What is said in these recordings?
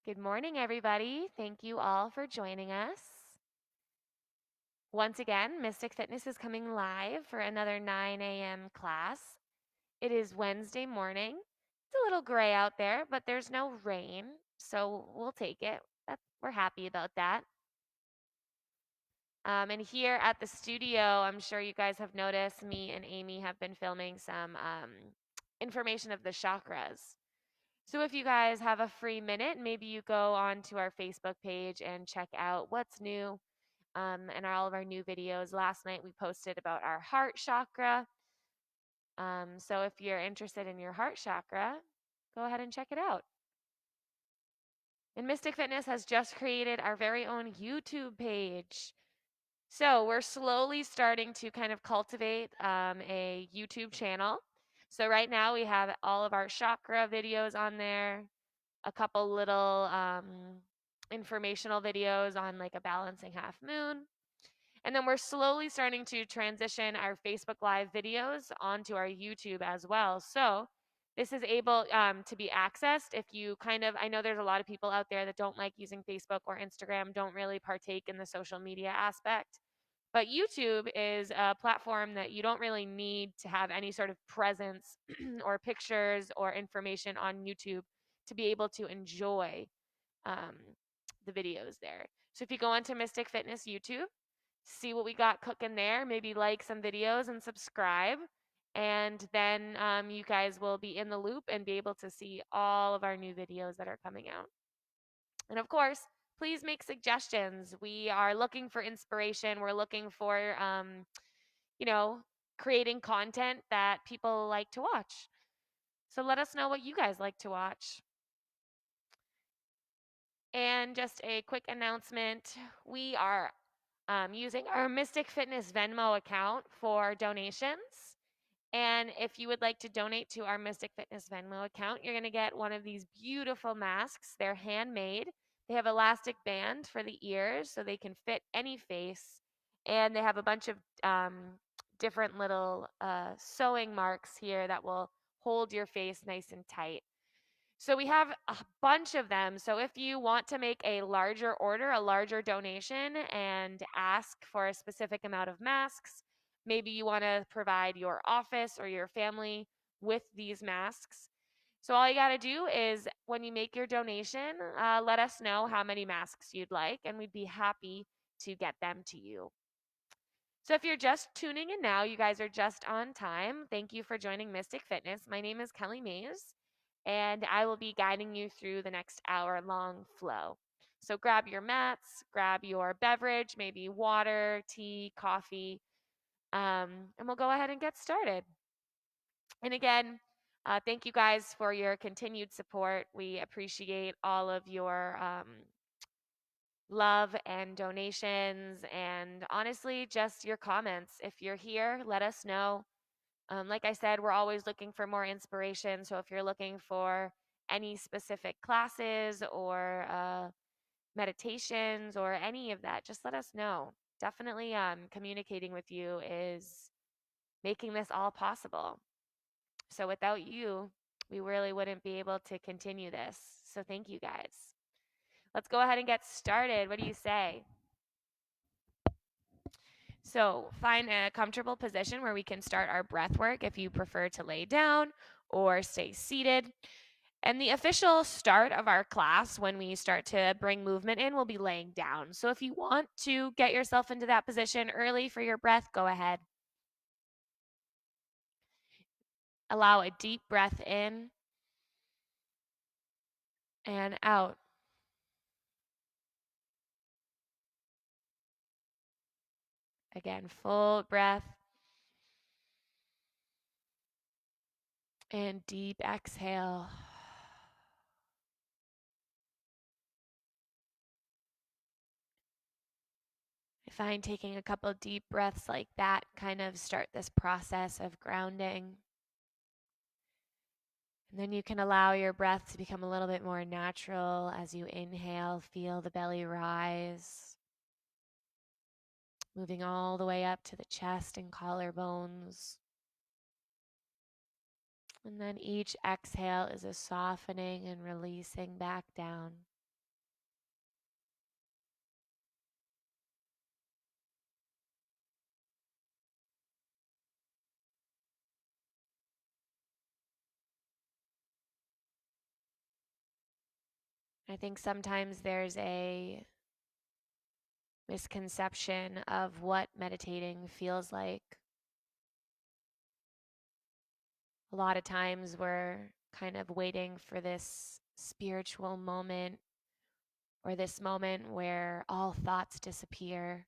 Good morning, everybody. Thank you all for joining us. Once again, Mystic Fitness is coming live for another 9 a.m. class. It is Wednesday morning. It's a little gray out there, but there's no rain, so we'll take it. We're happy about that. And here at the studio, I'm sure you guys have noticed me and Amy have been filming some information of the chakras. So if you guys have a free minute, maybe you go onto our Facebook page and check out what's new and all of our new videos. Last night we posted about our heart chakra. So if you're interested in your heart chakra, go ahead and check it out. And Mystic Fitness has just created our very own YouTube page. So we're slowly starting to kind of cultivate a YouTube channel. So right now we have all of our chakra videos on there, a couple little informational videos on like a balancing half moon. And then we're slowly starting to transition our Facebook Live videos onto our YouTube as well. So this is able to be accessed if you I know there's a lot of people out there that don't like using Facebook or Instagram, don't really partake in the social media aspect. But YouTube is a platform that you don't really need to have any sort of presence or pictures or information on YouTube to be able to enjoy um, the videos there. So if you go onto Mystic Fitness YouTube, see what we got cooking there, maybe like some videos and subscribe. And then you guys will be in the loop and be able to see all of our new videos that are coming out. And of course, please make suggestions. We are looking for inspiration. We're looking for, you know, creating content that people like to watch. So let us know what you guys like to watch. And just a quick announcement, we are using our Mystic Fitness Venmo account for donations. And if you would like to donate to our Mystic Fitness Venmo account, you're going to get one of these beautiful masks. They're handmade. They have elastic band for the ears so they can fit any face. And they have a bunch of different little sewing marks here that will hold your face nice and tight. So we have a bunch of them. So if you want to make a larger order, a larger donation, and ask for a specific amount of masks, maybe you want to provide your office or your family with these masks. So all you got to do is when you make your donation, let us know how many masks you'd like, and we'd be happy to get them to you. So if you're just tuning in now, you guys are just on time. Thank you for joining Mystic Fitness. My name is Kelly Mays, and I will be guiding you through the next hour-long flow. So grab your mats, grab your beverage, maybe water, tea, coffee, and we'll go ahead and get started. And again, thank you guys for your continued support. We appreciate all of your love and donations, and honestly, just your comments. If you're here, let us know. Like I said, we're always looking for more inspiration. So if you're looking for any specific classes or meditations or any of that, just let us know. Definitely communicating with you is making this all possible. So without you, we really wouldn't be able to continue this. So thank you guys. Let's go ahead and get started. What do you say? So find a comfortable position where we can start our breath work if you prefer to lay down or stay seated. And the official start of our class, when we start to bring movement in, will be laying down. So if you want to get yourself into that position early for your breath, go ahead. Allow a deep breath in and out. Again, full breath and deep exhale. I find taking a couple deep breaths like that kind of start this process of grounding. And then you can allow your breath to become a little bit more natural as you inhale, feel the belly rise, moving all the way up to the chest and collarbones. And then each exhale is a softening and releasing back down. I think sometimes there's a misconception of what meditating feels like. A lot of times we're kind of waiting for this spiritual moment or this moment where all thoughts disappear.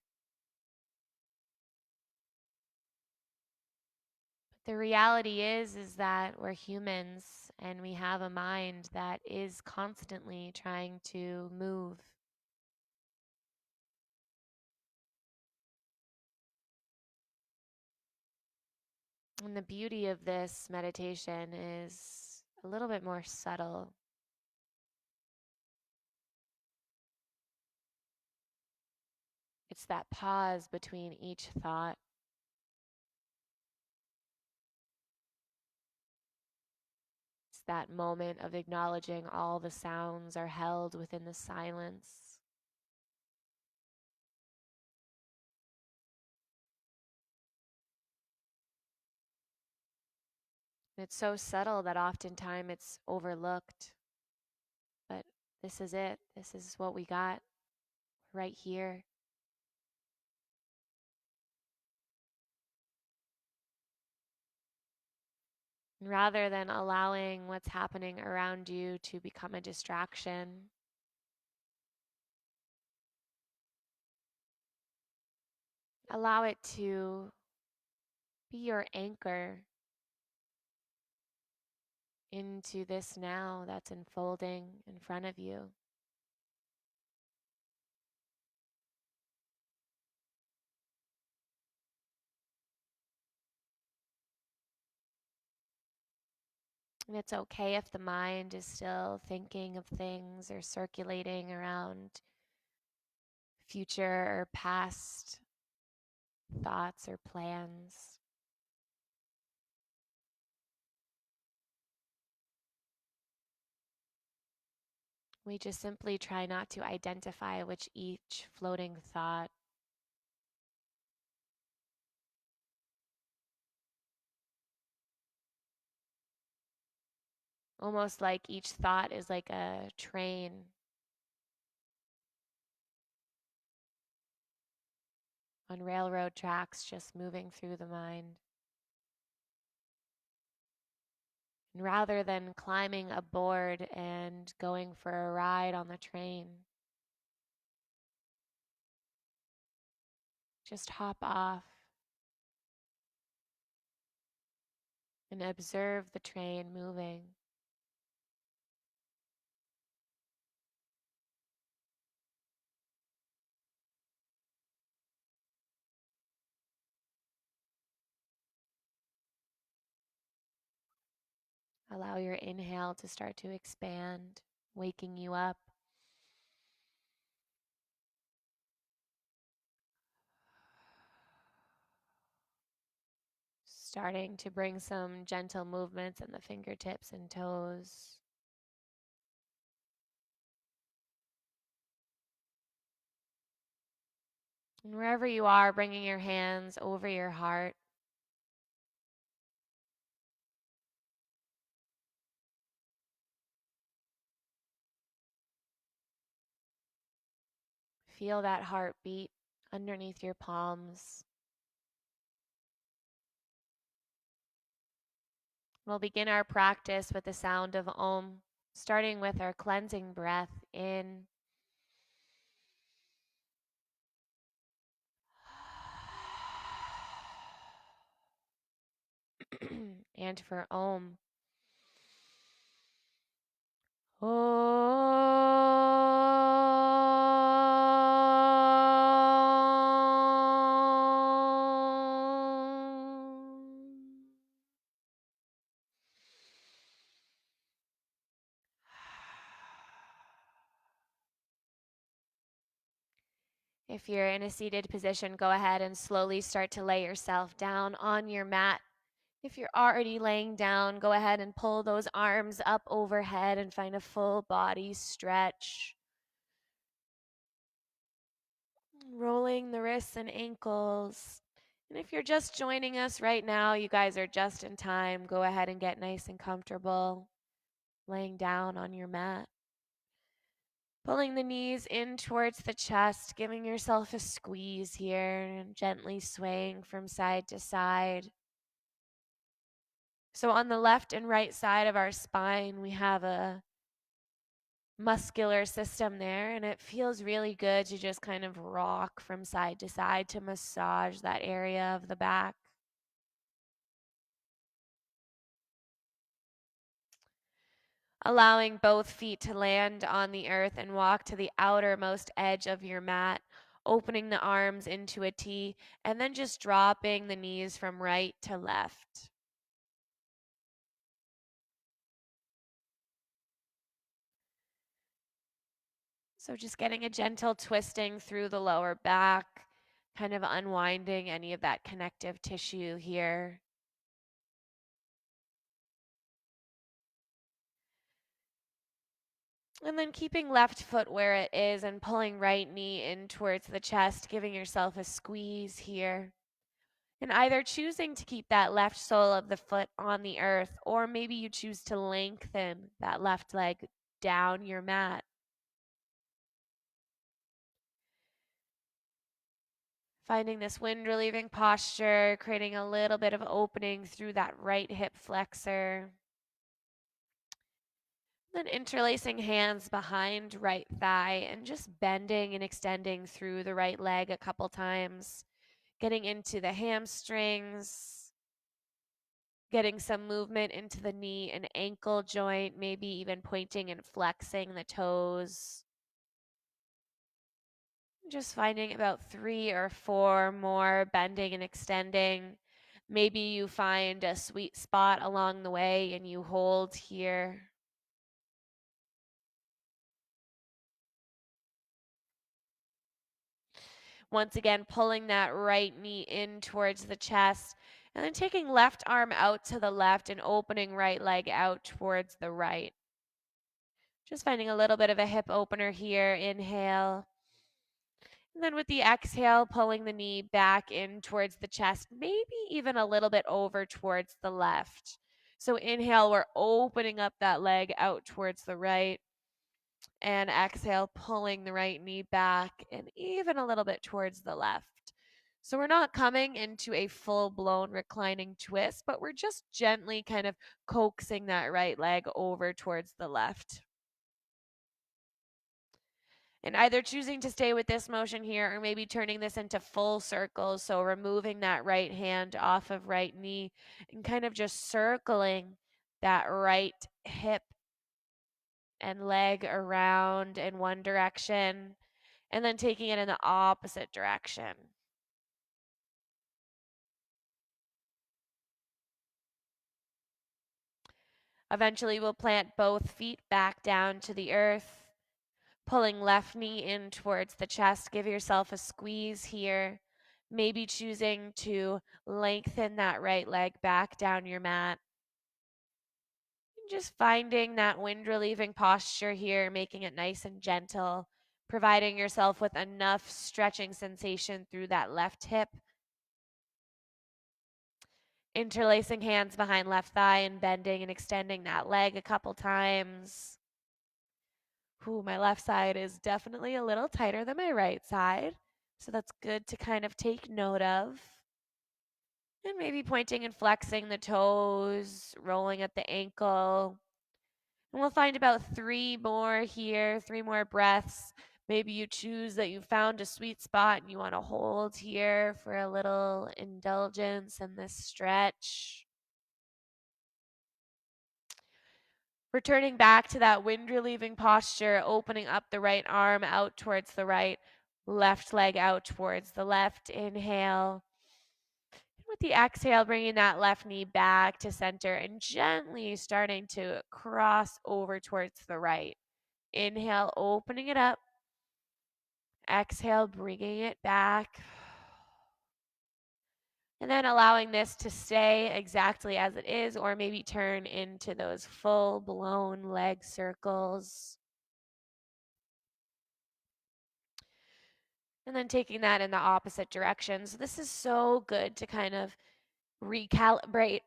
But the reality is that we're humans and we have a mind that is constantly trying to move. And the beauty of this meditation is a little bit more subtle. It's that pause between each thought. It's that moment of acknowledging all the sounds are held within the silence. It's so subtle that oftentimes it's overlooked. But this is it. This is what we got right here. And rather than allowing what's happening around you to become a distraction, allow it to be your anchor into this now that's unfolding in front of you. And it's okay if the mind is still thinking of things or circulating around future or past thoughts or plans. We just simply try not to identify which each floating thought almost like each thought is like a train on railroad tracks just moving through the mind. And rather than climbing aboard and going for a ride on the train, just hop off and observe the train moving. Allow your inhale to start to expand, waking you up. Starting to bring some gentle movements in the fingertips and toes. And wherever you are, bringing your hands over your heart. Feel that heartbeat underneath your palms. We'll begin our practice with the sound of Om, starting with our cleansing breath in and for Om. If you're in a seated position, go ahead and slowly start to lay yourself down on your mat. If you're already laying down, go ahead and pull those arms up overhead and find a full body stretch. Rolling the wrists and ankles. And if you're just joining us right now, you guys are just in time. Go ahead and get nice and comfortable laying down on your mat. Pulling the knees in towards the chest, giving yourself a squeeze here and gently swaying from side to side. So, on the left and right side of our spine, we have a muscular system there, and it feels really good to just kind of rock from side to side to massage that area of the back. Allowing both feet to land on the earth and walk to the outermost edge of your mat, opening the arms into a T, and then just dropping the knees from right to left. So just getting a gentle twisting through the lower back, kind of unwinding any of that connective tissue here. And then keeping left foot where it is and pulling right knee in towards the chest, giving yourself a squeeze here. And either choosing to keep that left sole of the foot on the earth, or maybe you choose to lengthen that left leg down your mat. Finding this wind relieving posture, creating a little bit of opening through that right hip flexor. Then interlacing hands behind right thigh and just bending and extending through the right leg a couple times. Getting into the hamstrings, getting some movement into the knee and ankle joint, maybe even pointing and flexing the toes. Just finding about 3 or 4 more bending and extending. Maybe you find a sweet spot along the way and you hold here. Once again, pulling that right knee in towards the chest, and then taking left arm out to the left and opening right leg out towards the right. Just finding a little bit of a hip opener here. Inhale. And then with the exhale, pulling the knee back in towards the chest, maybe even a little bit over towards the left. So inhale, we're opening up that leg out towards the right. And exhale, pulling the right knee back and even a little bit towards the left. So we're not coming into a full blown reclining twist, but we're just gently kind of coaxing that right leg over towards the left. And either choosing to stay with this motion here or maybe turning this into full circles. So removing that right hand off of right knee and kind of just circling that right hip and leg around in one direction and then taking it in the opposite direction. Eventually, we'll plant both feet back down to the earth, pulling left knee in towards the chest. Give yourself a squeeze here. Maybe choosing to lengthen that right leg back down your mat. Just finding that wind relieving posture here, making it nice and gentle, providing yourself with enough stretching sensation through that left hip. Interlacing hands behind left thigh and bending and extending that leg a couple times. Ooh, my left side is definitely a little tighter than my right side. So that's good to kind of take note of. And maybe pointing and flexing the toes, rolling at the ankle. And we'll find about 3 more here, 3 more breaths. Maybe you choose that you found a sweet spot and you want to hold here for a little indulgence in this stretch. Returning back to that wind relieving posture, opening up the right arm out towards the right, left leg out towards the left. Inhale. With the exhale, bringing that left knee back to center and gently starting to cross over towards the right. Inhale, opening it up. Exhale, bringing it back. And then allowing this to stay exactly as it is, or maybe turn into those full blown leg circles. And then taking that in the opposite direction. So this is so good to kind of recalibrate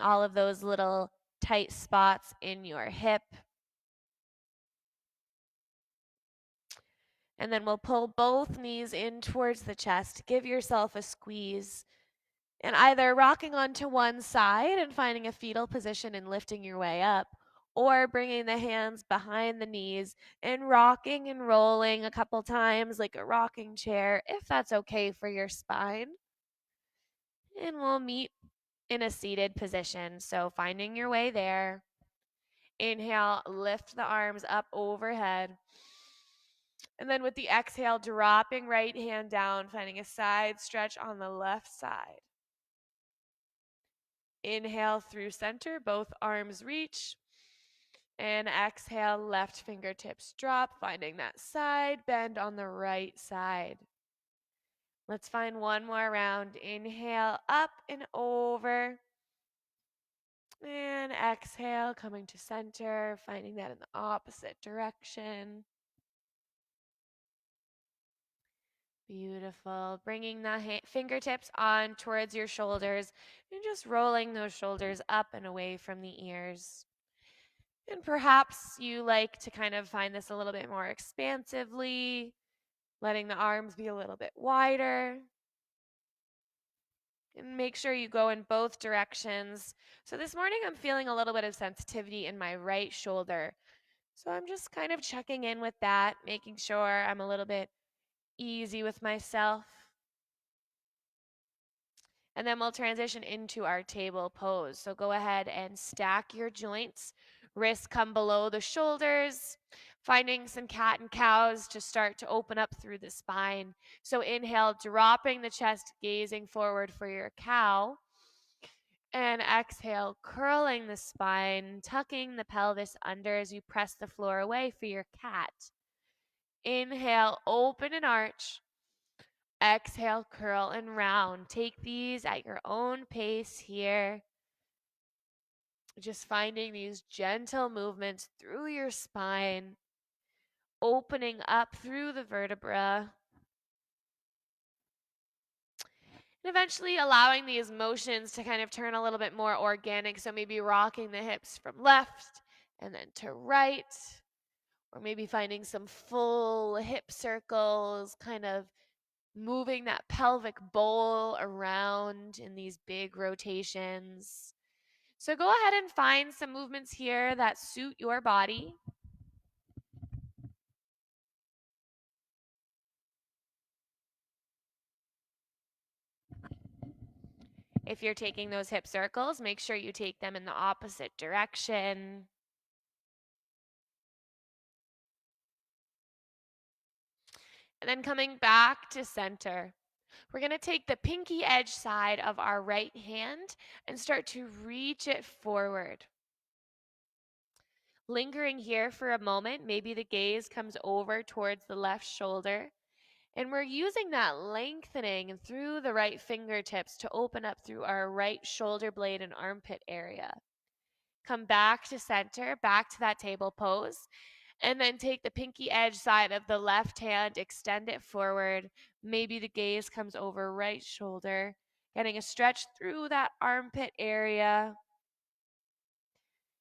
all of those little tight spots in your hip. And then we'll pull both knees in towards the chest. Give yourself a squeeze. And either rocking onto one side and finding a fetal position and lifting your way up, or bringing the hands behind the knees and rocking and rolling a couple times like a rocking chair, if that's okay for your spine. And we'll meet in a seated position. So finding your way there. Inhale, lift the arms up overhead. And then with the exhale, dropping right hand down, finding a side stretch on the left side. Inhale through center, both arms reach. And exhale, left fingertips drop, finding that side bend on the right side. Let's find one more round. Inhale, up and over. And exhale, coming to center, finding that in the opposite direction. Beautiful. Bringing the fingertips on towards your shoulders and just rolling those shoulders up and away from the ears. And perhaps you like to kind of find this a little bit more expansively, letting the arms be a little bit wider. And make sure you go in both directions. So this morning I'm feeling a little bit of sensitivity in my right shoulder. So I'm just kind of checking in with that, making sure I'm a little bit easy with myself. And then we'll transition into our table pose. So go ahead and stack your joints. Wrists come below the shoulders, finding some cat and cows to start to open up through the spine. So inhale, dropping the chest, gazing forward for your cow. And exhale, curling the spine, tucking the pelvis under as you press the floor away for your cat. Inhale, open and arch. Exhale, curl and round. Take these at your own pace here. Just finding these gentle movements through your spine, opening up through the vertebra. And eventually allowing these motions to kind of turn a little bit more organic. So maybe rocking the hips from left and then to right. Or maybe finding some full hip circles, kind of moving that pelvic bowl around in these big rotations. So go ahead and find some movements here that suit your body. If you're taking those hip circles, make sure you take them in the opposite direction. And then coming back to center. We're going to take the pinky edge side of our right hand and start to reach it forward. Lingering here for a moment, maybe the gaze comes over towards the left shoulder. And we're using that lengthening through the right fingertips to open up through our right shoulder blade and armpit area. Come back to center, back to that table pose. And then take the pinky edge side of the left hand, extend it forward. Maybe the gaze comes over right shoulder, getting a stretch through that armpit area.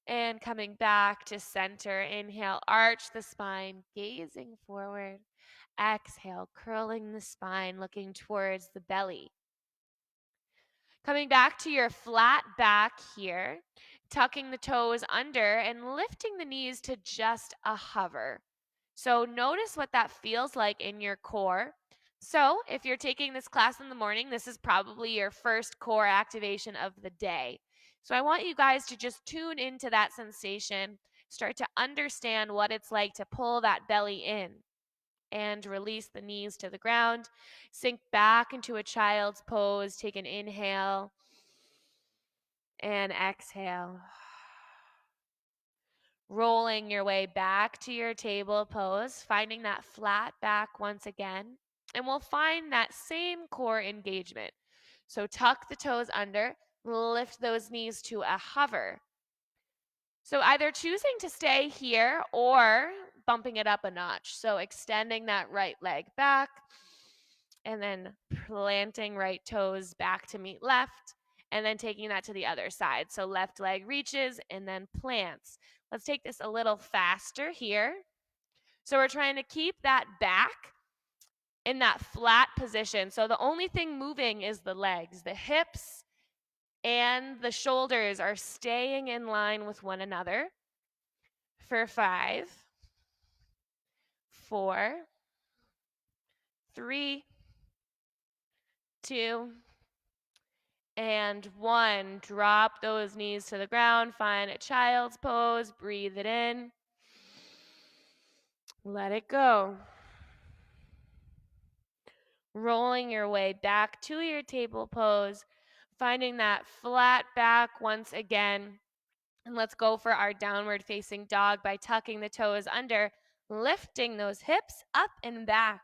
And coming back to center. Inhale, arch the spine, gazing forward. Exhale, curling the spine, looking towards the belly. Coming back to your flat back here, tucking the toes under and lifting the knees to just a hover. So notice what that feels like in your core. So if you're taking this class in the morning, this is probably your first core activation of the day. So I want you guys to just tune into that sensation, start to understand what it's like to pull that belly in and release the knees to the ground. Sink back into a child's pose. Take an inhale and exhale. Rolling your way back to your table pose, finding that flat back once again. And we'll find that same core engagement. So tuck the toes under, lift those knees to a hover. So either choosing to stay here or bumping it up a notch. So extending that right leg back and then planting right toes back to meet left and then taking that to the other side. So left leg reaches and then plants. Let's take this a little faster here. So we're trying to keep that back in that flat position. So the only thing moving is the legs. The hips and the shoulders are staying in line with one another. For 5, 4, 3, 2, and 1. Drop those knees to the ground. Find a child's pose. Breathe it in. Let it go. Rolling your way back to your table pose. Finding that flat back once again. And let's go for our downward facing dog by tucking the toes under, lifting those hips up and back.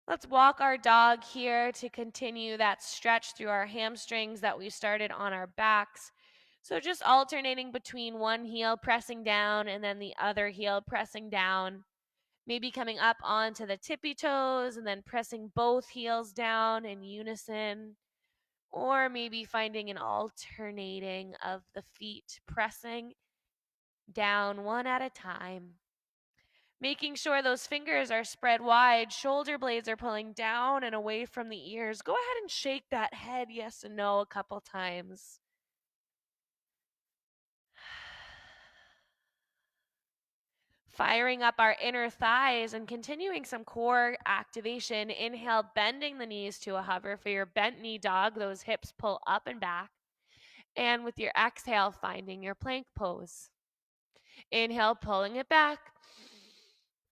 Let's walk our dog here to continue that stretch through our hamstrings that we started on our backs. So just alternating between one heel pressing down and then the other heel pressing down. Maybe coming up onto the tippy toes and then pressing both heels down in unison. Or maybe finding an alternating of the feet pressing down one at a time. Making sure those fingers are spread wide, shoulder blades are pulling down and away from the ears. Go ahead and shake that head yes and no a couple times. Firing up our inner thighs and continuing some core activation. Inhale, bending the knees to a hover for your bent knee dog. Those hips pull up and back. And with your exhale, finding your plank pose. Inhale, pulling it back.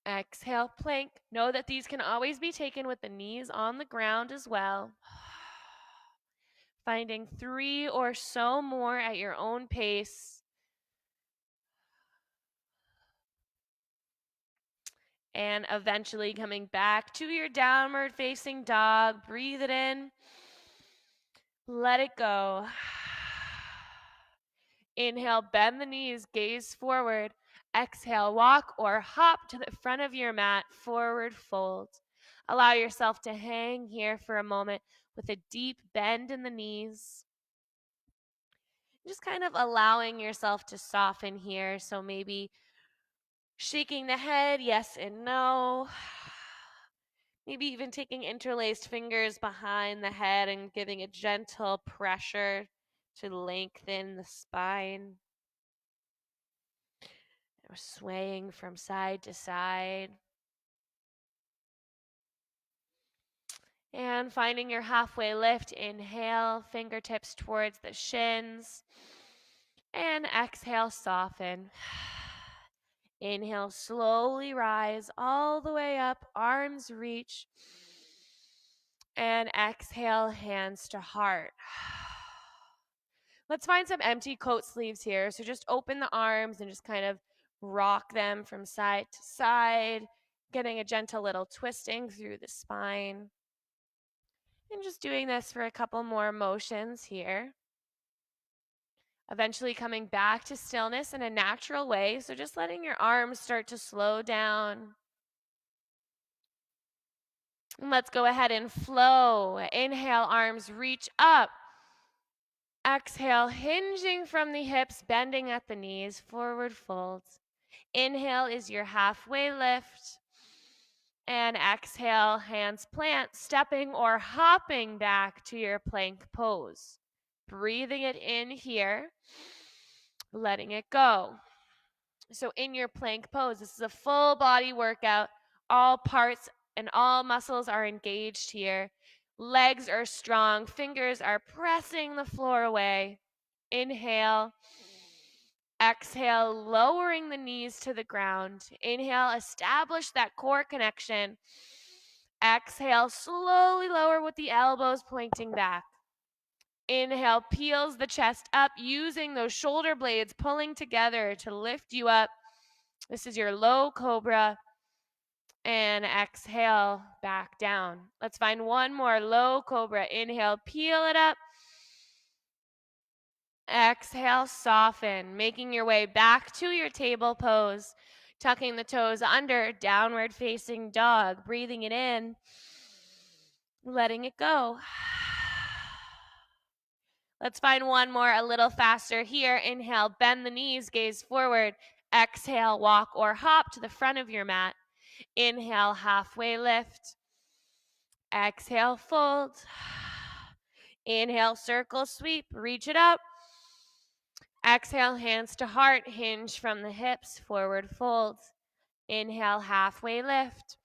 Exhale, plank. Know that these can always be taken with the knees on the ground as well. Finding 3 or so more at your own pace. And eventually coming back to your downward facing dog. Breathe it in. Let it go. Inhale, bend the knees, gaze forward. Exhale, walk or hop to the front of your mat, forward fold. Allow yourself to hang here for a moment with a deep bend in the knees. Just kind of allowing yourself to soften here. So maybe shaking the head, yes and no. Maybe even taking interlaced fingers behind the head and giving a gentle pressure to lengthen the spine. Or swaying from side to side. And finding your halfway lift. Inhale, fingertips towards the shins. And exhale, soften. Inhale, slowly rise all the way up, arms reach. And exhale, hands to heart. Let's find some empty coat sleeves here. So just open the arms and just kind of rock them from side to side, getting a gentle little twisting through the spine. And just doing this for a couple more motions here. Eventually coming back to stillness in a natural way. So just letting your arms start to slow down. And let's go ahead and flow. Inhale, arms reach up. Exhale, hinging from the hips, bending at the knees, forward folds. Inhale is your halfway lift. And exhale, hands plant, stepping or hopping back to your plank pose. Breathing it in here, letting it go. So in your plank pose, this is a full body workout. All parts and all muscles are engaged here. Legs are strong, fingers are pressing the floor away. Inhale. Exhale, lowering the knees to the ground. Inhale, establish that core connection. Exhale, slowly lower with the elbows pointing back. Inhale, peels the chest up, using those shoulder blades pulling together to lift you up. This is your low cobra. And exhale, back down. Let's find one more low cobra. Inhale, peel it up. Exhale, soften, making your way back to your table pose, tucking the toes under, downward facing dog, breathing it in, letting it go. Let's find one more a little faster here. Inhale, bend the knees, gaze forward. Exhale, walk or hop to the front of your mat. Inhale, halfway lift. Exhale, fold. Inhale, circle sweep, reach it up. Exhale, hands to heart, hinge from the hips, forward fold. Inhale, halfway lift.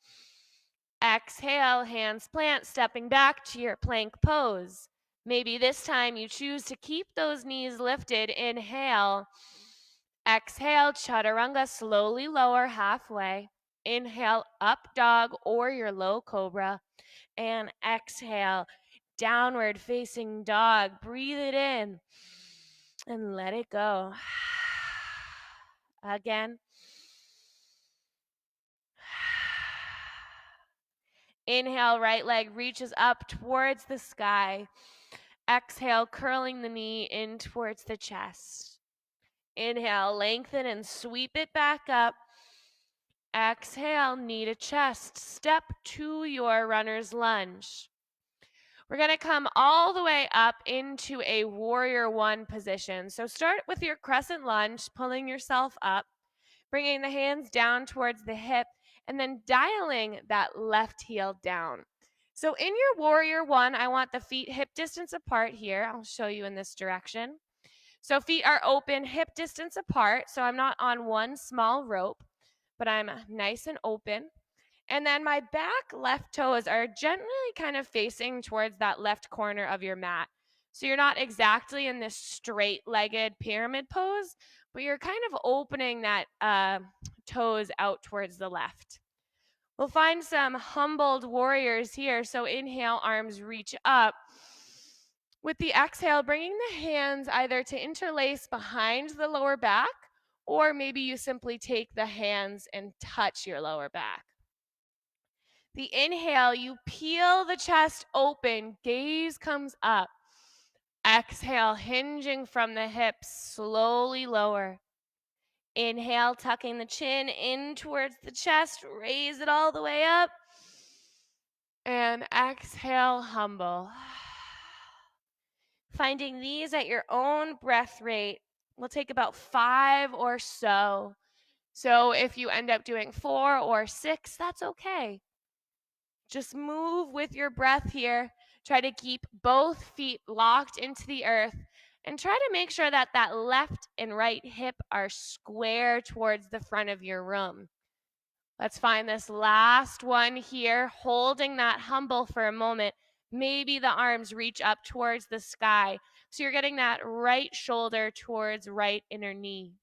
Exhale, hands plant, stepping back to your plank pose. Maybe this time you choose to keep those knees lifted. Inhale. Exhale, chaturanga, slowly lower halfway. Inhale, up dog or your low cobra. And exhale, downward facing dog. Breathe it in and let it go. Again. Inhale, right leg reaches up towards the sky. Exhale, curling the knee in towards the chest. Inhale, lengthen and sweep it back up. Exhale, knee to chest. Step to your runner's lunge. We're going to come all the way up into a warrior one position. So start with your crescent lunge, pulling yourself up, bringing the hands down towards the hip, and then dialing that left heel down. So in your warrior one, I want the feet hip distance apart here. I'll show you in this direction. So feet are open, hip distance apart. So I'm not on one small rope, but I'm nice and open. And then my back left toes are gently kind of facing towards that left corner of your mat. So you're not exactly in this straight-legged pyramid pose, but you're kind of opening that toes out towards the left. We'll find some humbled warriors here. So inhale, arms reach up. With the exhale, bringing the hands either to interlace behind the lower back, or maybe you simply take the hands and touch your lower back. The inhale, you peel the chest open, gaze comes up. Exhale, hinging from the hips, slowly lower. Inhale, tucking the chin in towards the chest, raise it all the way up. And exhale, humble. Finding these at your own breath rate will take about 5 or so. So if you end up doing 4 or 6, that's okay. Just move with your breath here. Try to keep both feet locked into the earth and try to make sure that that left and right hip are square towards the front of your room. Let's find this last one here, holding that humble for a moment. Maybe the arms reach up towards the sky. So you're getting that right shoulder towards right inner knee.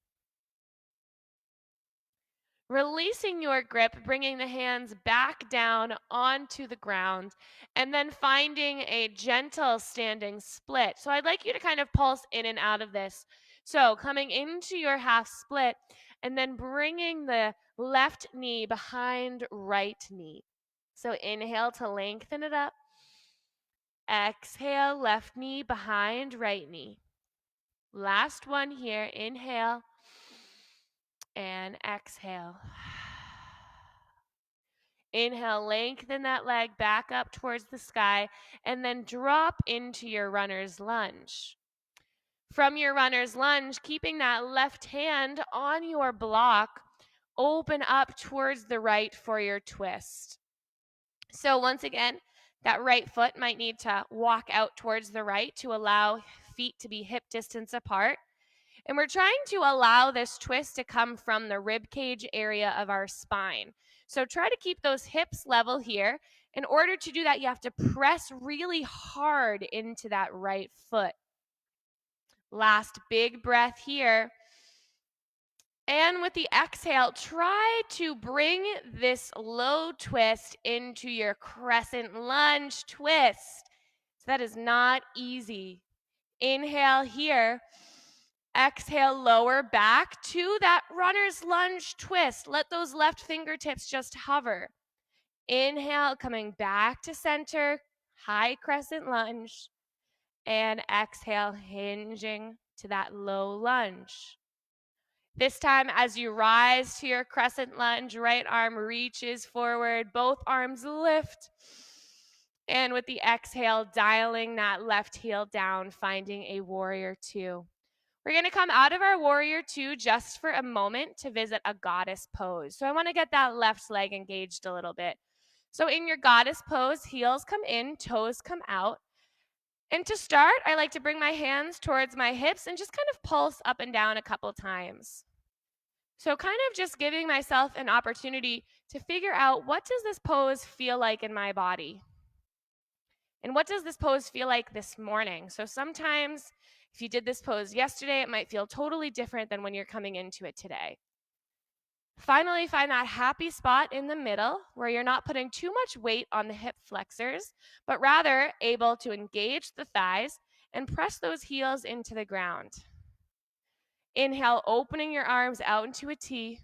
Releasing your grip, bringing the hands back down onto the ground, and then finding a gentle standing split. So I'd like you to kind of pulse in and out of this. So coming into your half split, and then bringing the left knee behind right knee. So inhale to lengthen it up. Exhale, left knee behind right knee. Last one here. Inhale and exhale. Inhale, lengthen that leg back up towards the sky, and then drop into your runner's lunge. From your runner's lunge, keeping that left hand on your block, open up towards the right for your twist. So once again, that right foot might need to walk out towards the right to allow feet to be hip distance apart. And we're trying to allow this twist to come from the rib cage area of our spine. So try to keep those hips level here. In order to do that, you have to press really hard into that right foot. Last big breath here. And with the exhale, try to bring this low twist into your crescent lunge twist. So that is not easy. Inhale here. Exhale, lower back to that runner's lunge twist. Let those left fingertips just hover. Inhale, coming back to center, high crescent lunge. And exhale, hinging to that low lunge. This time, as you rise to your crescent lunge, right arm reaches forward, both arms lift. And with the exhale, dialing that left heel down, finding a warrior two. We're going to come out of our warrior two just for a moment to visit a goddess pose. So I want to get that left leg engaged a little bit. So in your goddess pose, heels come in, toes come out. And to start, I like to bring my hands towards my hips and just kind of pulse up and down a couple times. So kind of just giving myself an opportunity to figure out, what does this pose feel like in my body? And what does this pose feel like this morning? So sometimes if you did this pose yesterday, it might feel totally different than when you're coming into it today. Finally, find that happy spot in the middle where you're not putting too much weight on the hip flexors, but rather able to engage the thighs and press those heels into the ground. Inhale, opening your arms out into a T.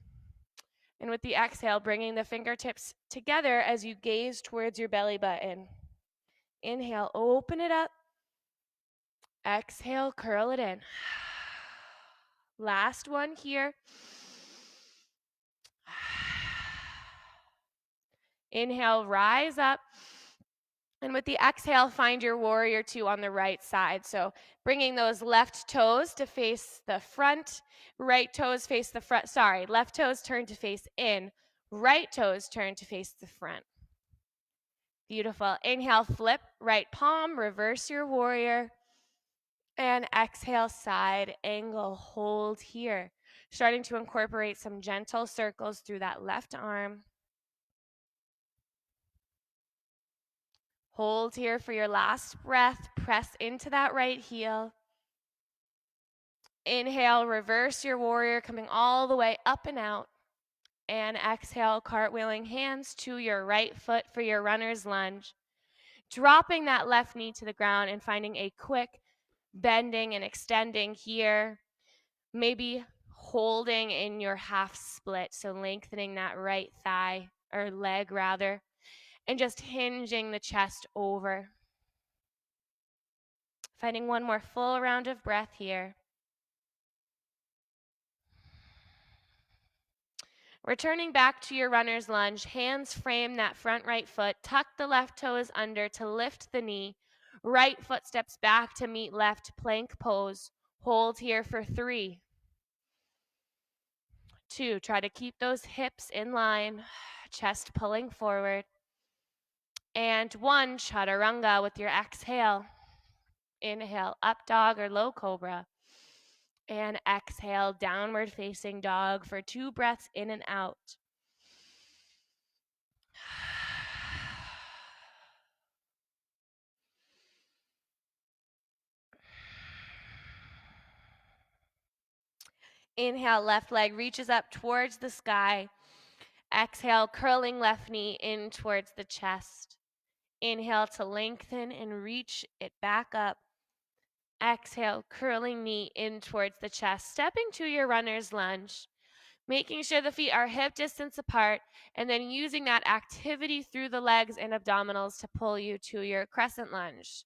And with the exhale, bringing the fingertips together as you gaze towards your belly button. Inhale, open it up. Exhale, curl it in. Last one here. Inhale, rise up. And with the exhale, find your warrior two on the right side. So bringing those left toes to face the front, right toes face the front. Sorry, left toes turn to face in, right toes turn to face the front. Beautiful. Inhale, flip right palm, reverse your warrior. And exhale, side angle, hold here. Starting to incorporate some gentle circles through that left arm. Hold here for your last breath. Press into that right heel. Inhale, reverse your warrior, coming all the way up and out. And exhale, cartwheeling hands to your right foot for your runner's lunge. Dropping that left knee to the ground and finding a quick bending and extending here. Maybe holding in your half split, so lengthening that right thigh, or leg rather, and just hinging the chest over. Finding one more full round of breath here. Returning back to your runner's lunge, hands frame that front right foot, tuck the left toes under to lift the knee, right foot steps back to meet left, plank pose. Hold here for 3, 2, try to keep those hips in line, chest pulling forward. And 1, chaturanga with your exhale. Inhale, up dog or low cobra. And exhale, downward facing dog for 2 breaths in and out. Inhale, left leg reaches up towards the sky. Exhale, curling left knee in towards the chest. Inhale to lengthen and reach it back up. Exhale, curling knee in towards the chest, stepping to your runner's lunge. Making sure the feet are hip distance apart, and then using that activity through the legs and abdominals to pull you to your crescent lunge.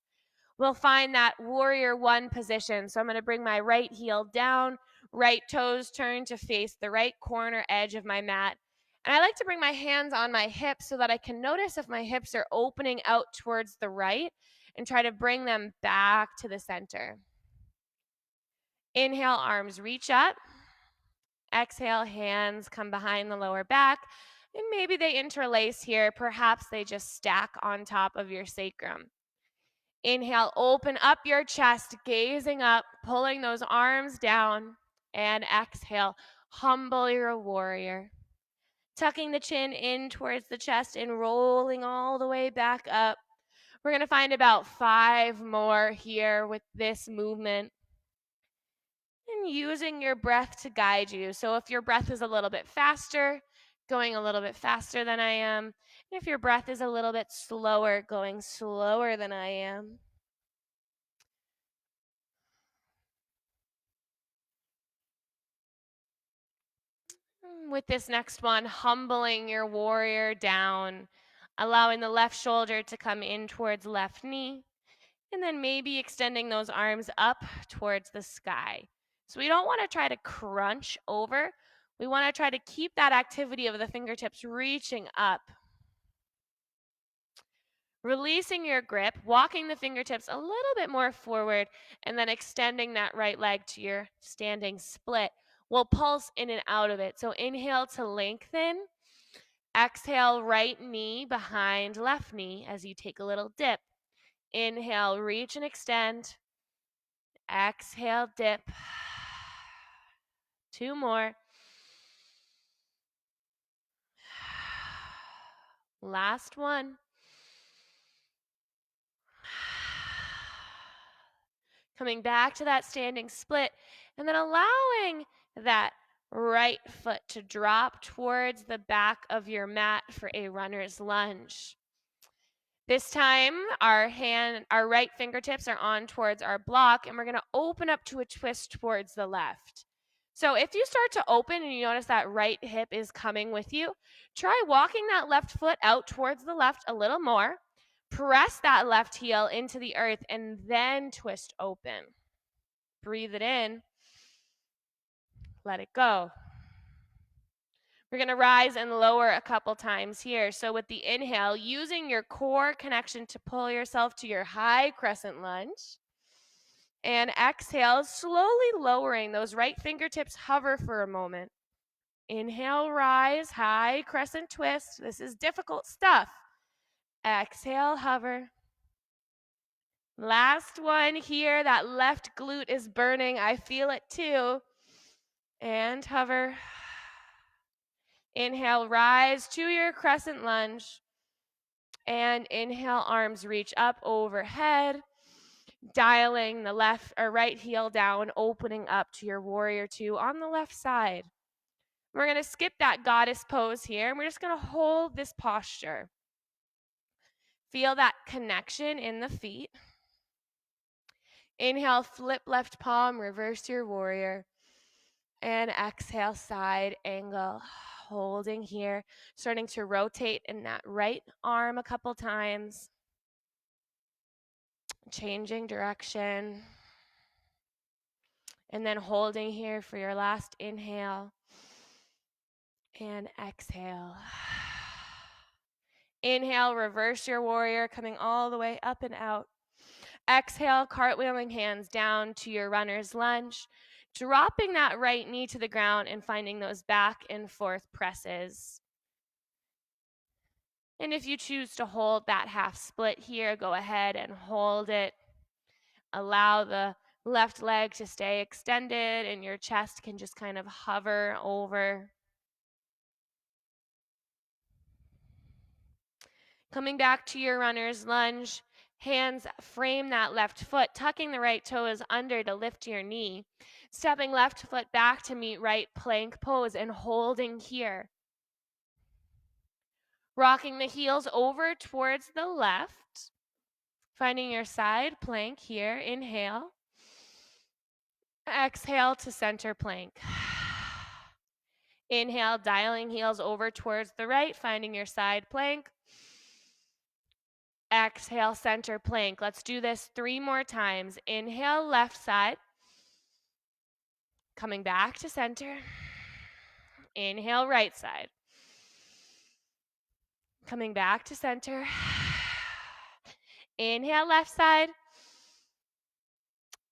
We'll find that warrior one position. So I'm going to bring my right heel down, right toes turn to face the right corner edge of my mat. And I like to bring my hands on my hips so that I can notice if my hips are opening out towards the right and try to bring them back to the center. Inhale, arms reach up. Exhale, hands come behind the lower back, and maybe they interlace here. Perhaps they just stack on top of your sacrum. Inhale, open up your chest, gazing up, pulling those arms down, and exhale, humble your warrior. Tucking the chin in towards the chest and rolling all the way back up. We're going to find about 5 more here with this movement. And using your breath to guide you. So if your breath is a little bit faster, going a little bit faster than I am. And if your breath is a little bit slower, going slower than I am. With this next one, humbling your warrior down, allowing the left shoulder to come in towards left knee, and then maybe extending those arms up towards the sky. So we don't want to try to crunch over. We want to try to keep that activity of the fingertips reaching up. Releasing your grip, walking the fingertips a little bit more forward, and then extending that right leg to your standing split. We'll pulse in and out of it. So inhale to lengthen. Exhale, right knee behind left knee as you take a little dip. Inhale, reach and extend. Exhale, dip. 2 more. Last one. Coming back to that standing split, and then allowing that right foot to drop towards the back of your mat for a runner's lunge. This time, our right fingertips are on towards our block, and we're going to open up to a twist towards the left. So if you start to open and you notice that right hip is coming with you, try walking that left foot out towards the left a little more. Press that left heel into the earth and then twist open. Breathe it in. Let it go. We're going to rise and lower a couple times here. So with the inhale, using your core connection to pull yourself to your high crescent lunge. And exhale, slowly lowering those right fingertips, hover for a moment. Inhale, rise, high crescent twist. This is difficult stuff. Exhale, hover. Last one here. That left glute is burning. I feel it too. And hover. Inhale, rise to your crescent lunge. And inhale, arms reach up overhead. Dialing the left or right heel down, opening up to your warrior two on the left side. We're going to skip that goddess pose here, and we're just going to hold this posture. Feel that connection in the feet. Inhale, flip left palm, reverse your warrior. And exhale, side angle, holding here. Starting to rotate in that right arm a couple times. Changing direction. And then holding here for your last inhale. And exhale. Inhale, reverse your warrior, coming all the way up and out. Exhale, cartwheeling hands down to your runner's lunge. Dropping that right knee to the ground and finding those back and forth presses. And if you choose to hold that half split here, go ahead and hold it. Allow the left leg to stay extended and your chest can just kind of hover over. Coming back to your runner's lunge, hands frame that left foot, tucking the right toes under to lift your knee. Stepping left foot back to meet right plank pose and holding here. Rocking the heels over towards the left. Finding your side plank here. Inhale. Exhale to center plank. Inhale, dialing heels over towards the right, finding your side plank. Exhale, center plank. Let's do this 3 more times. Inhale, left side. Coming back to center. Inhale, right side. Coming back to center. Inhale, left side.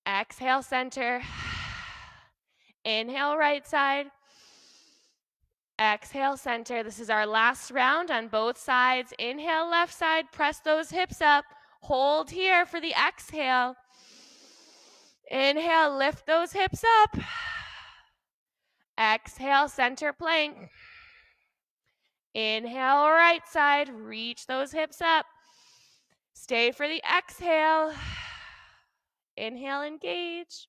Exhale, center. Inhale, right side. Exhale, center. This is our last round on both sides. Inhale, left side. Press those hips up. Hold here for the exhale. Inhale, lift those hips up. Exhale, center plank. Inhale, right side. Reach those hips up. Stay for the exhale. Inhale, engage.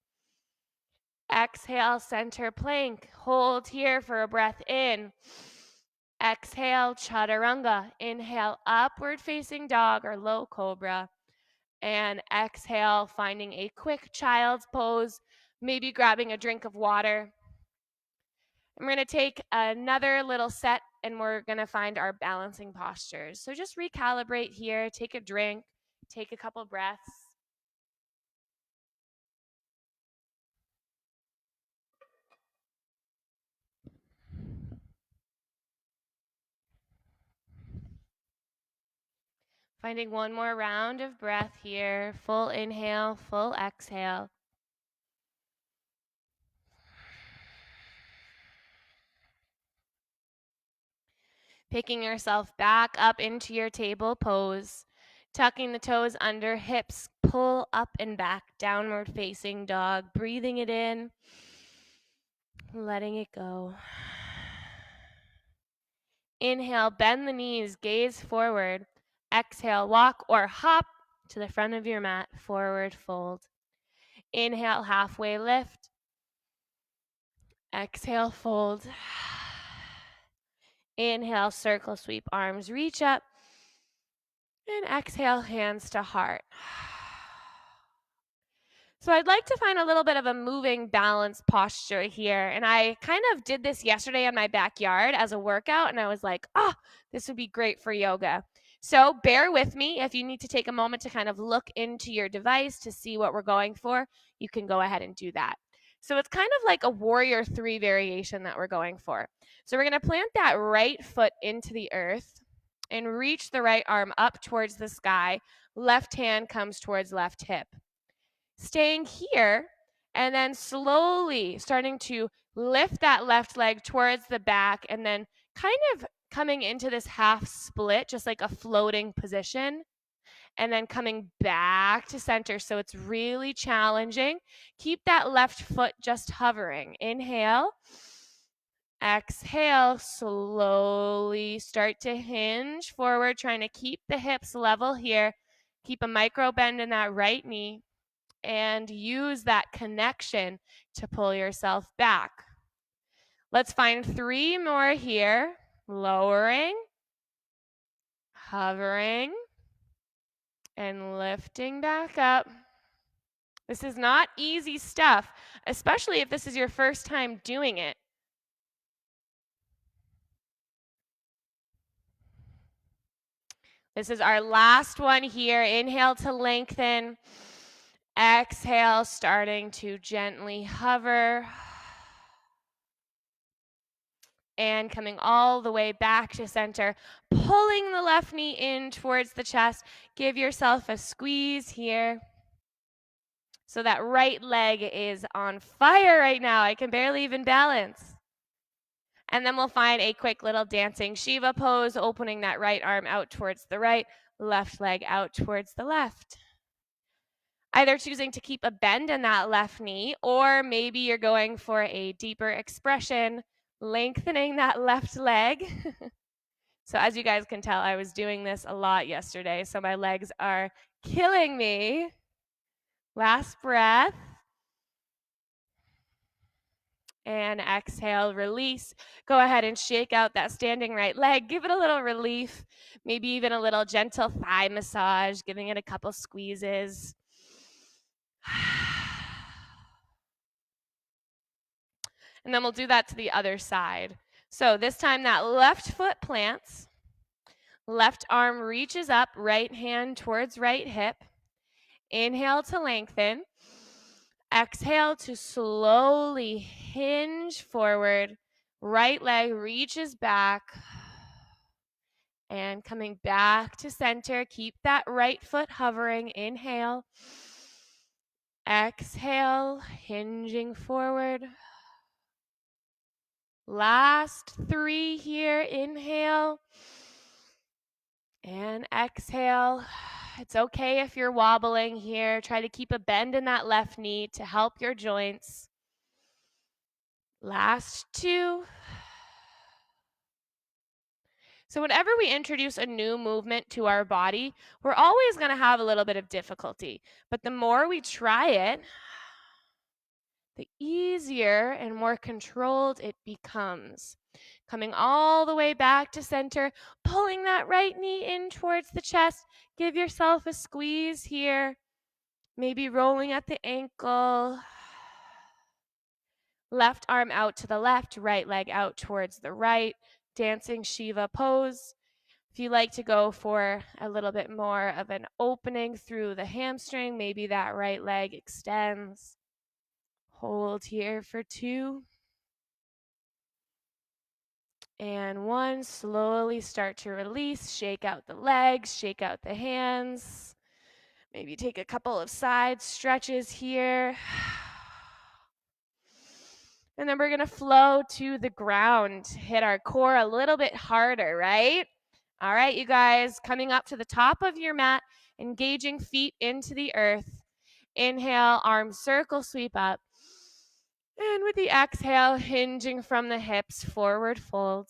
Exhale, center plank. Hold here for a breath in. Exhale, chaturanga. Inhale, upward facing dog or low cobra. And exhale, finding a quick child's pose, maybe grabbing a drink of water. I'm going to take another little set and we're going to find our balancing postures. So just recalibrate here, take a drink, take a couple breaths. Finding one more round of breath here. Full inhale, full exhale. Picking yourself back up into your table pose. Tucking the toes under, hips pull up and back, downward facing dog. Breathing it in, letting it go. Inhale, bend the knees, gaze forward. Exhale, walk or hop to the front of your mat, forward fold. Inhale, halfway lift. Exhale, fold. Inhale, circle sweep, arms reach up. And exhale, hands to heart. So I'd like to find a little bit of a moving balance posture here. And I kind of did this yesterday in my backyard as a workout. And I was like, oh, this would be great for yoga. So bear with me. If you need to take a moment to kind of look into your device to see what we're going for, you can go ahead and do that. So it's kind of like a warrior 3 variation that we're going for. So we're going to plant that right foot into the earth and reach the right arm up towards the sky. Left hand comes towards left hip. Staying here and then slowly starting to lift that left leg towards the back and then kind of coming into this half split, just like a floating position, and then coming back to center. So it's really challenging. Keep that left foot just hovering. Inhale. Exhale, slowly start to hinge forward, trying to keep the hips level here. Keep a micro bend in that right knee and use that connection to pull yourself back. Let's find 3 more here. Lowering, hovering, and lifting back up. This is not easy stuff, especially if this is your first time doing it. This is our last one here. Inhale to lengthen. Exhale, starting to gently hover. And coming all the way back to center, pulling the left knee in towards the chest. Give yourself a squeeze here. So that right leg is on fire right now. I can barely even balance. And then we'll find a quick little dancing Shiva pose, opening that right arm out towards the right, left leg out towards the left. Either choosing to keep a bend in that left knee, or maybe you're going for a deeper expression, lengthening that left leg. So as you guys can tell, I was doing this a lot yesterday, so my legs are killing me. Last breath. And exhale, release. Go ahead and shake out that standing right leg. Give it a little relief, maybe even a little gentle thigh massage, giving it a couple squeezes. And then we'll do that to the other side. So this time that left foot plants, left arm reaches up, right hand towards right hip. Inhale to lengthen. Exhale to slowly hinge forward. Right leg reaches back. And coming back to center, keep that right foot hovering. Inhale. Exhale, hinging forward. Last 3 here. Inhale. And exhale. It's okay if you're wobbling here. Try to keep a bend in that left knee to help your joints. Last 2. So whenever we introduce a new movement to our body, we're always going to have a little bit of difficulty. But the more we try it, the easier and more controlled it becomes. Coming all the way back to center, pulling that right knee in towards the chest. Give yourself a squeeze here. Maybe rolling at the ankle. Left arm out to the left, right leg out towards the right. Dancing Shiva pose. If you like to go for a little bit more of an opening through the hamstring, maybe that right leg extends. Hold here for 2. And 1, slowly start to release. Shake out the legs, shake out the hands. Maybe take a couple of side stretches here. And then we're going to flow to the ground. Hit our core a little bit harder, right? All right, you guys, coming up to the top of your mat, engaging feet into the earth. Inhale, arms circle, sweep up. And with the exhale, hinging from the hips, forward fold.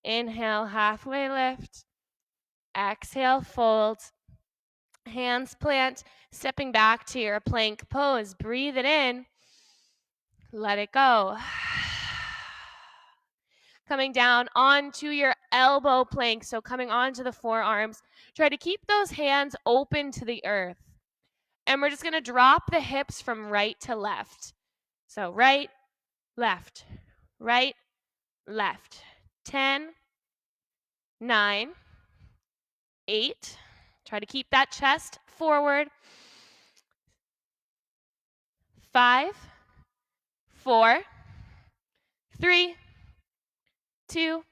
Inhale, halfway lift. Exhale, fold. Hands plant, stepping back to your plank pose. Breathe it in. Let it go. Coming down onto your elbow plank, so coming onto the forearms. Try to keep those hands open to the earth. And we're just going to drop the hips from right to left. So right, left, right, left. 10, 9, 8. Try to keep that chest forward. 5, 4, 3, 2,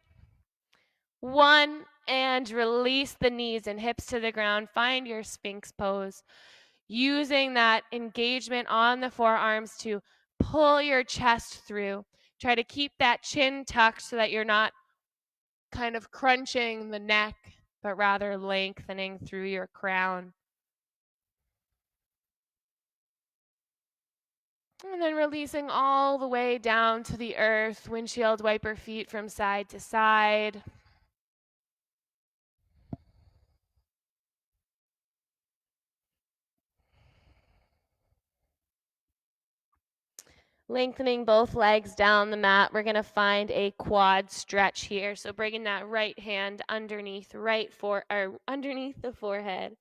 1, and release the knees and hips to the ground. Find your Sphinx pose. Using that engagement on the forearms to pull your chest through. Try to keep that chin tucked so that you're not kind of crunching the neck, but rather lengthening through your crown. And then releasing all the way down to the earth, windshield wiper feet from side to side. Lengthening both legs down the mat. We're going to find a quad stretch here. So bringing that right hand underneath underneath the forehead.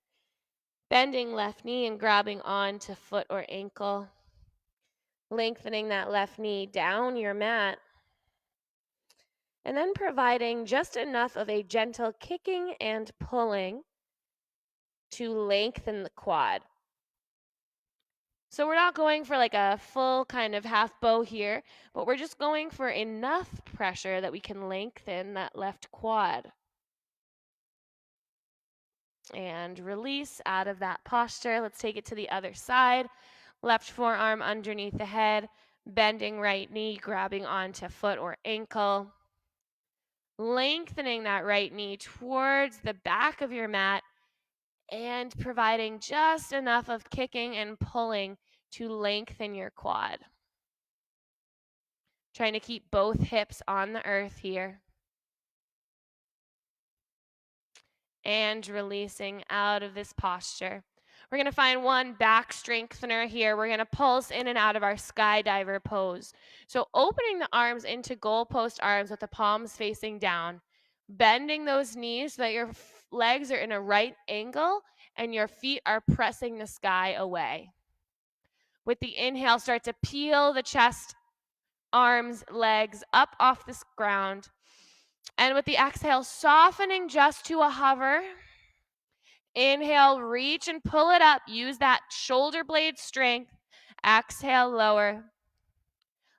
Bending left knee and grabbing onto foot or ankle. Lengthening that left knee down your mat. And then providing just enough of a gentle kicking and pulling to lengthen the quad. So we're not going for like a full kind of half bow here, but we're just going for enough pressure that we can lengthen that left quad. And release out of that posture. Let's take it to the other side. Left forearm underneath the head, bending right knee, grabbing onto foot or ankle. Lengthening that right knee towards the back of your mat and providing just enough of kicking and pulling to lengthen your quad. Trying to keep both hips on the earth here. And releasing out of this posture. We're going to find one back strengthener here. We're going to pulse in and out of our skydiver pose. So opening the arms into goalpost arms with the palms facing down. Bending those knees so that your legs are in a right angle and your feet are pressing the sky away. With the inhale, start to peel the chest, arms, legs up off this ground. And with the exhale, softening just to a hover. Inhale, reach and pull it up. Use that shoulder blade strength. Exhale, lower.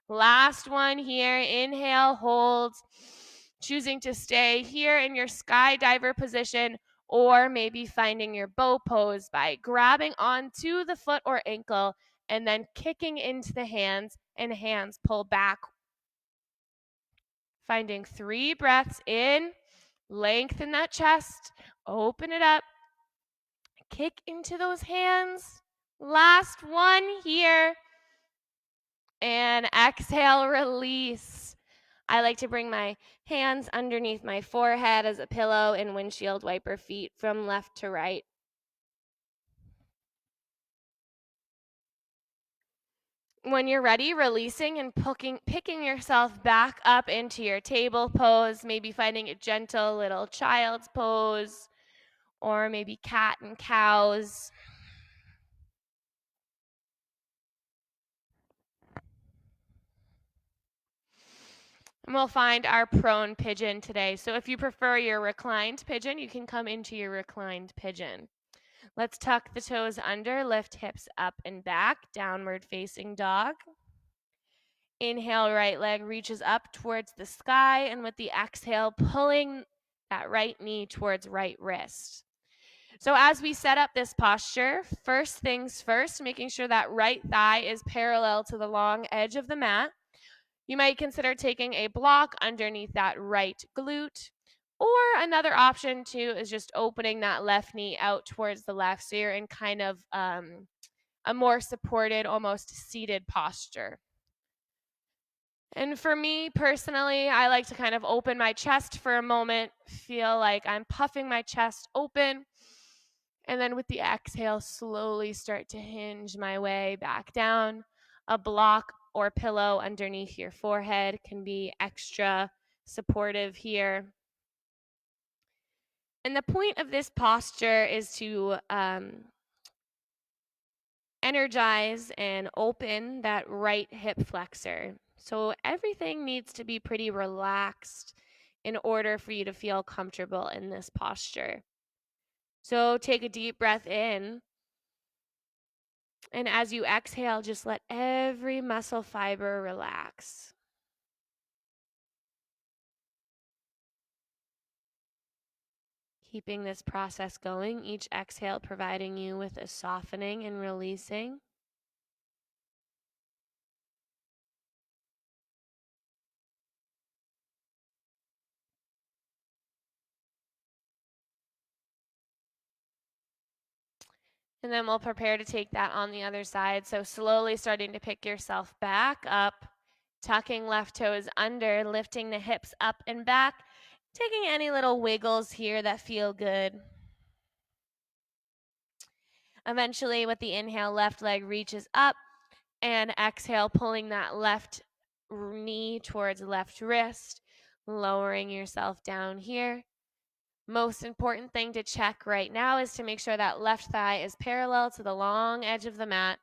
Last one here. Inhale, hold. Choosing to stay here in your skydiver position, or maybe finding your bow pose by grabbing onto the foot or ankle and then kicking into the hands, and hands pull back. Finding 3 breaths in, lengthen that chest, open it up, kick into those hands. Last one here. And exhale, release. I like to bring my hands underneath my forehead as a pillow and windshield wiper feet from left to right. When you're ready, releasing and picking yourself back up into your table pose, maybe finding a gentle little child's pose, or maybe cat and cows. And we'll find our prone pigeon today. So if you prefer your reclined pigeon, you can come into your reclined pigeon. Let's tuck the toes under, lift hips up and back, downward facing dog. Inhale, right leg reaches up towards the sky, and with the exhale, pulling that right knee towards right wrist. So as we set up this posture, first things first, making sure that right thigh is parallel to the long edge of the mat. You might consider taking a block underneath that right glute. Or another option too is just opening that left knee out towards the left, so you're in kind of a more supported, almost seated posture. And for me personally, I like to kind of open my chest for a moment, feel like I'm puffing my chest open, and then with the exhale, slowly start to hinge my way back down. A block or pillow underneath your forehead can be extra supportive here. And the point of this posture is to energize and open that right hip flexor. So everything needs to be pretty relaxed in order for you to feel comfortable in this posture. So take a deep breath in. And as you exhale, just let every muscle fiber relax. Keeping this process going, each exhale providing you with a softening and releasing. And then we'll prepare to take that on the other side. So slowly starting to pick yourself back up, tucking left toes under, lifting the hips up and back, taking any little wiggles here that feel good. Eventually, with the inhale, left leg reaches up, and exhale, pulling that left knee towards left wrist, lowering yourself down here. Most important thing to check right now is to make sure that left thigh is parallel to the long edge of the mat.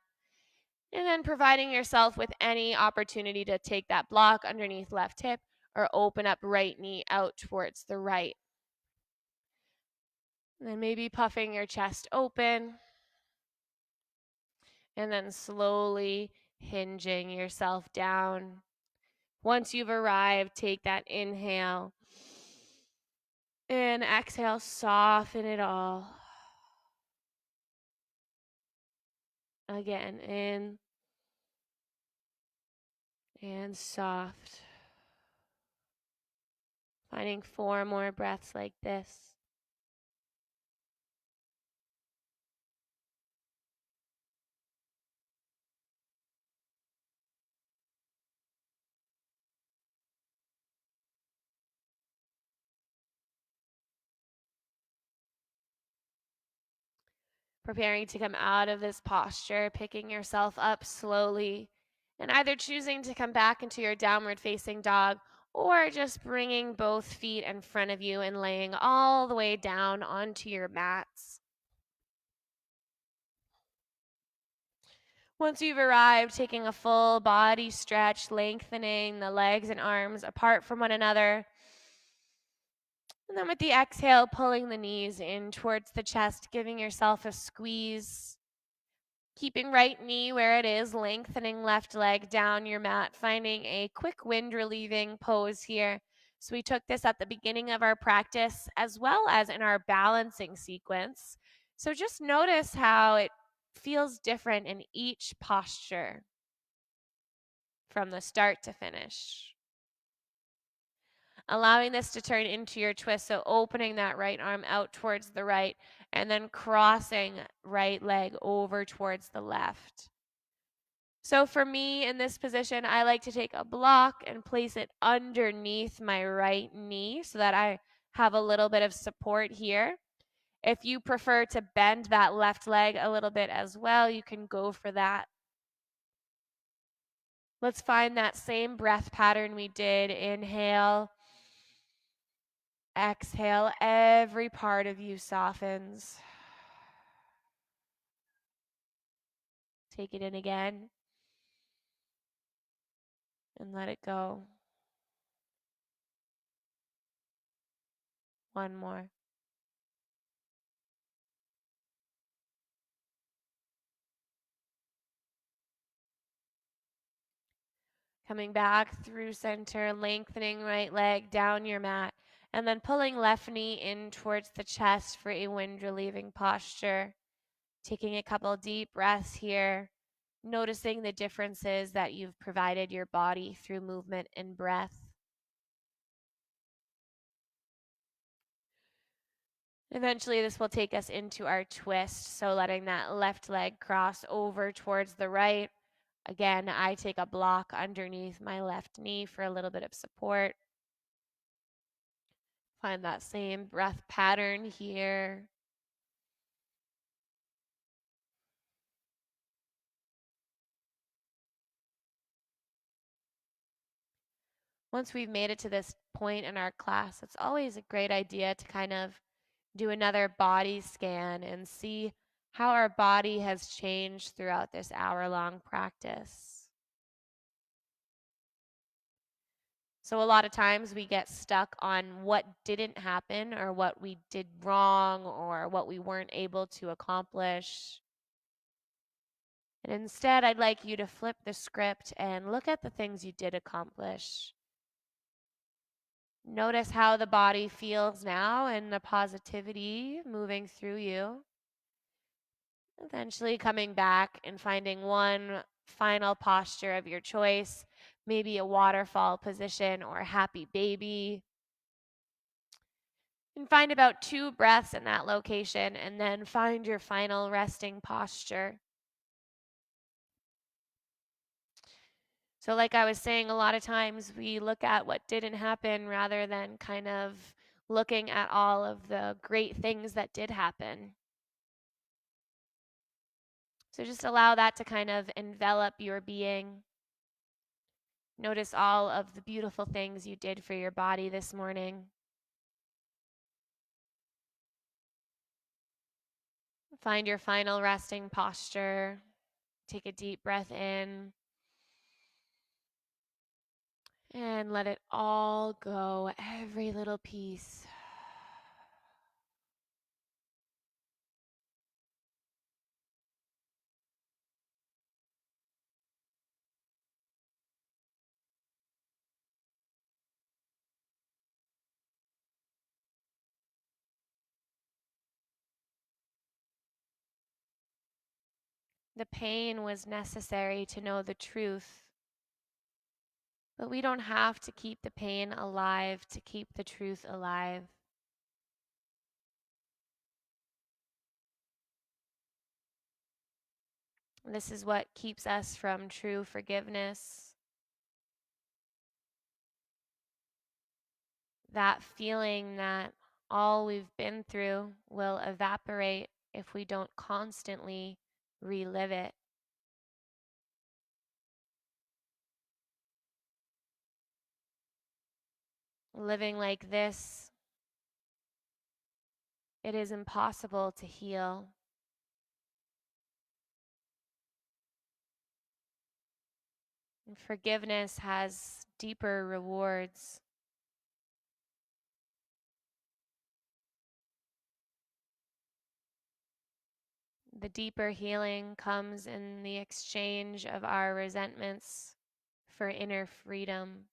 And then providing yourself with any opportunity to take that block underneath left hip or open up right knee out towards the right. And then maybe puffing your chest open. And then slowly hinging yourself down. Once you've arrived, take that inhale. And exhale, soften it all. Again, in and soft. Finding 4 more breaths like this. Preparing to come out of this posture, picking yourself up slowly, and either choosing to come back into your downward facing dog or just bringing both feet in front of you and laying all the way down onto your mats. Once you've arrived, taking a full body stretch, lengthening the legs and arms apart from one another. And then with the exhale, pulling the knees in towards the chest, giving yourself a squeeze. Keeping right knee where it is, lengthening left leg down your mat, finding a quick wind relieving pose here. So we took this at the beginning of our practice as well as in our balancing sequence. So just notice how it feels different in each posture from the start to finish. Allowing this to turn into your twist, so opening that right arm out towards the right and then crossing right leg over towards the left. So for me in this position, I like to take a block and place it underneath my right knee so that I have a little bit of support here. If you prefer to bend that left leg a little bit as well, you can go for that. Let's find that same breath pattern we did. Inhale, exhale, every part of you softens. Take it in again and let it go. One more. Coming back through center, lengthening right leg down your mat, and then pulling left knee in towards the chest for a wind relieving posture. Taking a couple deep breaths here, noticing the differences that you've provided your body through movement and breath. Eventually, this will take us into our twist, so letting that left leg cross over towards the right. Again, I take a block underneath my left knee for a little bit of support. Find that same breath pattern here. Once we've made it to this point in our class, it's always a great idea to kind of do another body scan and see how our body has changed throughout this hour-long practice. So a lot of times we get stuck on what didn't happen or what we did wrong or what we weren't able to accomplish. And instead, I'd like you to flip the script and look at the things you did accomplish. Notice how the body feels now and the positivity moving through you. Eventually coming back and finding one final posture of your choice, maybe a waterfall position or happy baby. And find about 2 breaths in that location and then find your final resting posture. So, like I was saying, a lot of times we look at what didn't happen rather than kind of looking at all of the great things that did happen. So, just allow that to kind of envelop your being. Notice all of the beautiful things you did for your body this morning. Find your final resting posture. Take a deep breath in. And let it all go, every little piece. The pain was necessary to know the truth. But we don't have to keep the pain alive to keep the truth alive. This is what keeps us from true forgiveness. That feeling that all we've been through will evaporate if we don't constantly relive it. Living like this, it is impossible to heal. And forgiveness has deeper rewards. The deeper healing comes in the exchange of our resentments for inner freedom.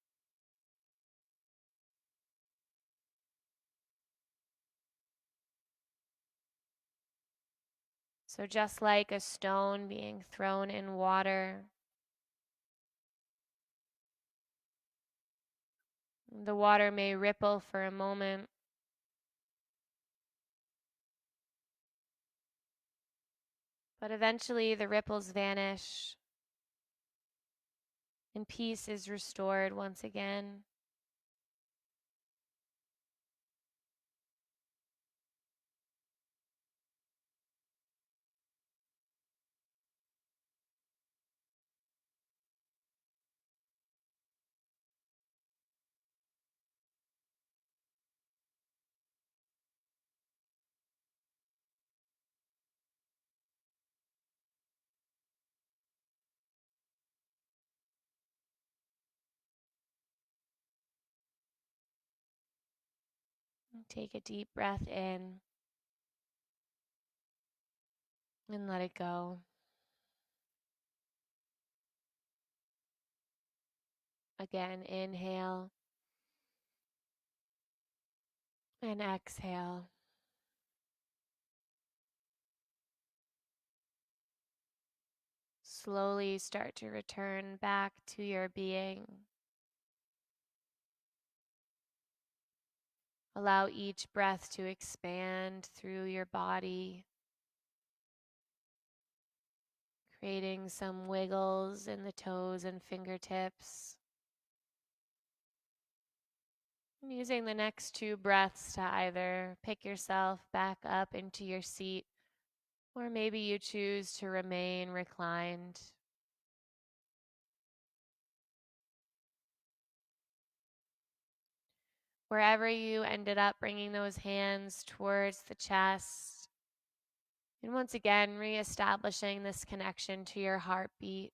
So, just like a stone being thrown in water, the water may ripple for a moment, but eventually the ripples vanish and peace is restored once again. Take a deep breath in and let it go. Again, inhale and exhale. Slowly start to return back to your being. Allow each breath to expand through your body, creating some wiggles in the toes and fingertips. And using the next 2 breaths to either pick yourself back up into your seat, or maybe you choose to remain reclined. Wherever you ended up, bringing those hands towards the chest. And once again, reestablishing this connection to your heartbeat.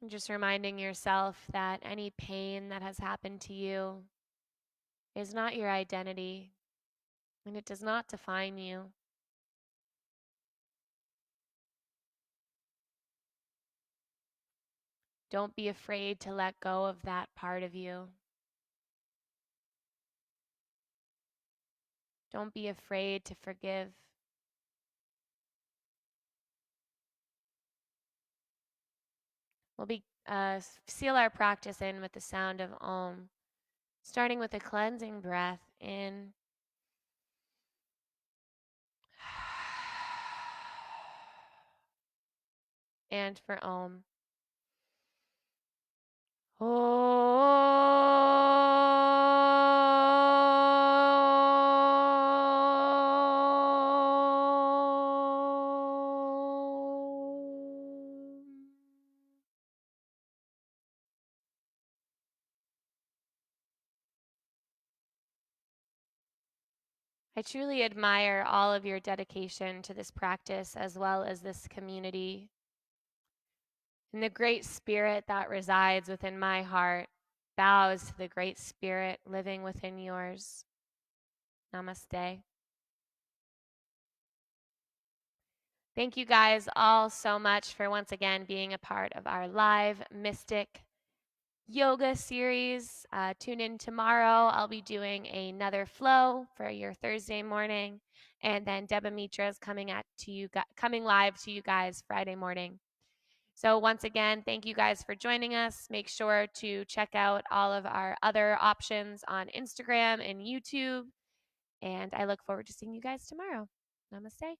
And just reminding yourself that any pain that has happened to you is not your identity, and it does not define you. Don't be afraid to let go of that part of you. Don't be afraid to forgive. We'll seal our practice in with the sound of Om, starting with a cleansing breath in and for Om. I truly admire all of your dedication to this practice as well as this community. And the great spirit that resides within my heart bows to the great spirit living within yours. Namaste. Thank you guys all so much for once again being a part of our live Mystic yoga series. Tune in tomorrow. I'll be doing another flow for your Thursday morning, and then Deba Mitra is coming live to you guys Friday morning. So once again, thank you guys for joining us. Make sure to check out all of our other options on Instagram and YouTube, and I look forward to seeing you guys tomorrow. Namaste.